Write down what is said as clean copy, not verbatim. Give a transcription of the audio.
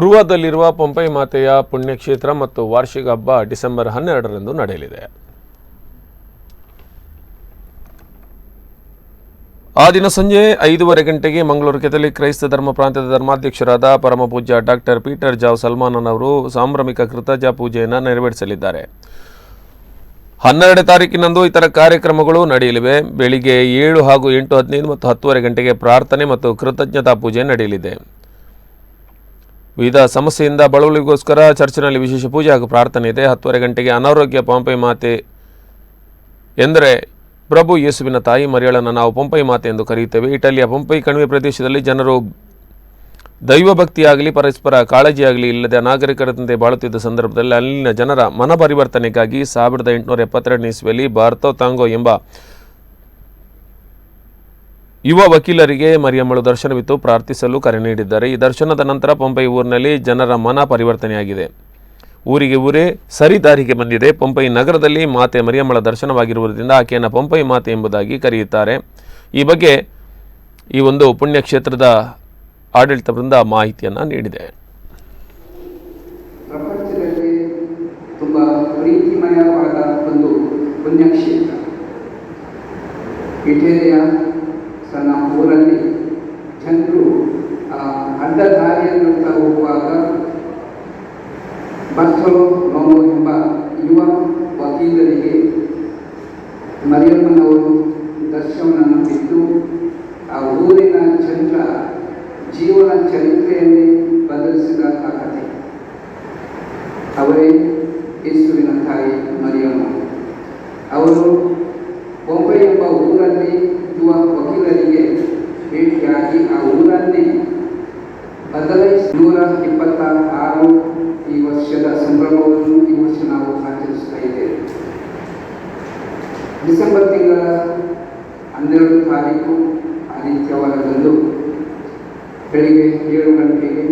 ಉರುವಾದಲ್ಲಿರುವ ಪಂಪೈ ಮಾತೆಯ ಪುಣ್ಯಕ್ಷೇತ್ರ ಮತ್ತು ವಾರ್ಷಿಕ ಹಬ್ಬ ಡಿಸೆಂಬರ್ 12ರಂದು ನಡೆಯಲಿದೆ. ಆ ದಿನ ಸಂಜೆ 5:30 ಗಂಟೆಗೆ ಮಂಗಳೂರು ಕೆಥಲಿಕ್ ಕ್ರೈಸ್ತ ಧರ್ಮ ಪ್ರಾಂತ್ಯದ ಧರ್ಮಾಧ್ಯಕ್ಷರಾದ ಪರಮಪೂಜ್ಯ ಡಾಕ್ಟರ್ ಪೀಟರ್ ಜಾವ್ ಸಲ್ಮಾನನ್ ಅವರು ಸಾಂಭ್ರಮಿಕ ಕೃತಜ್ಞ ಪೂಜೆಯನ್ನು ನೆರವೇರಿಸಲಿದ್ದಾರೆ. 12ನೇ ತಾರೀಕಿನಂದು ಇತರ ಕಾರ್ಯಕ್ರಮಗಳು ನಡೆಯಲಿವೆ. ಬೆಳಿಗ್ಗೆ 7 ಹಾಗೂ 8:15 ಮತ್ತು 10:30 ಗಂಟೆಗೆ ಪ್ರಾರ್ಥನೆ ಮತ್ತು ಕೃತಜ್ಞತಾ ಪೂಜೆ ನಡೆಯಲಿದೆ. ವಿವಿಧ ಸಮಸ್ಯೆಯಿಂದ ಬಳಲುವಿಗೋಸ್ಕರ ಚರ್ಚಿನಲ್ಲಿ ವಿಶೇಷ ಪೂಜೆ ಹಾಗೂ ಪ್ರಾರ್ಥನೆ ಇದೆ. 10:30 ಗಂಟೆಗೆ ಅನಾರೋಗ್ಯ ಪಂಪೈ ಮಾತೆ ಎಂದರೆ ಪ್ರಭು ಯೇಸುವಿನ ತಾಯಿ ಮರಿಯಳನ್ನು ನಾವು ಪಂಪೈ ಮಾತೆ ಎಂದು ಕರೆಯುತ್ತೇವೆ. ಇಟಲಿಯ ಪಂಪೈ ಕಣಿವೆ ಪ್ರದೇಶದಲ್ಲಿ ಜನರು ದೈವಭಕ್ತಿಯಾಗಲಿ ಪರಸ್ಪರ ಕಾಳಜಿಯಾಗಲಿ ಇಲ್ಲದೆ ಅನಾಗರಿಕರಂತೆ ಬಾಳುತ್ತಿದ್ದ ಸಂದರ್ಭದಲ್ಲಿ ಅಲ್ಲಿನ ಜನರ ಮನ ಪರಿವರ್ತನೆಗಾಗಿ 1872ನೇ ಇಸ್ವಿಯಲ್ಲಿ ಬಾರ್ತೋ ತಾಂಗೋ ಎಂಬ ಯುವ ವಕೀಲರಿಗೆ ಮರಿಯಮ್ಮಳು ದರ್ಶನವಿತ್ತು ಪ್ರಾರ್ಥಿಸಲು ಕರೆ ನೀಡಿದ್ದಾರೆ. ಈ ದರ್ಶನದ ನಂತರ ಪಂಪೈ ಊರಿನಲ್ಲಿ ಜನರ ಮನ ಪರಿವರ್ತನೆಯಾಗಿದೆ. ಊರೇ ಸರಿ ದಾರಿಗೆ ಬಂದಿದೆ. ಪಂಪೈ ನಗರದಲ್ಲಿ ಮಾತೆ ಮರಿಯಮ್ಮಳ ದರ್ಶನವಾಗಿರುವುದರಿಂದ ಆಕೆಯನ್ನು ಪಂಪೈ ಮಾತೆ ಎಂಬುದಾಗಿ ಕರೆಯುತ್ತಾರೆ. ಈ ಬಗ್ಗೆ ಈ ಒಂದು ಪುಣ್ಯಕ್ಷೇತ್ರದ ಆಡಳಿತ ವೃಂದ ಮಾಹಿತಿಯನ್ನು ನೀಡಿದೆ. ಪ್ರಪಂಚದಲ್ಲಿ ತುಂಬ ಪ್ರೀತಿಮಯವಾದ ಒಂದು ಪುಣ್ಯಕ್ಷೇತ್ರ ಇಟಲಿಯ ಸಣ್ಣ ಊರಲ್ಲಿ ಜನರು ಅಡ್ಡ ದಾರಿಯನ್ನು ಹೋಗುವಾಗ ಬಾರ್ತೋಲೋ ನೋವೋ ಎಂಬ ಯುವ ವಕೀಲರಿಗೆ ಮರಿಯಮ್ಮನವರು ದರ್ಶನವನ್ನು ಬಿಟ್ಟು ಆ ಊರಿನ ಜನರ ಜೀವನ ಚರಿತ್ರೆಯನ್ನೇ ಬದಲಿಸಿದ ಕಥೆ. ಅವರೇ ಯೇಸುವಿನ ತಾಯಿ ಮರಿಯಮ್ಮ. ಅವರು ಪಂಪೈ ಎಂಬ ಊರಲ್ಲಿ ಯುವ ವಕೀಲರಿಗೆ ಭೇಟಿಯಾಗಿ ಆ ಊರನ್ನೇ ಬದಲಾಯಿಸಿ 126 ಈ ವರ್ಷದ ಸಂಭ್ರಮವನ್ನು ಈ ವರ್ಷ ನಾವು ಆಚರಿಸ್ತಾ ಇದ್ದೇವೆ. ಡಿಸೆಂಬರ್ ತಿಂಗಳ 12 ತಾರೀಕು ಆದಿತ್ಯವಾರದಂದು ಬೆಳಿಗ್ಗೆ 7 ಗಂಟೆಗೆ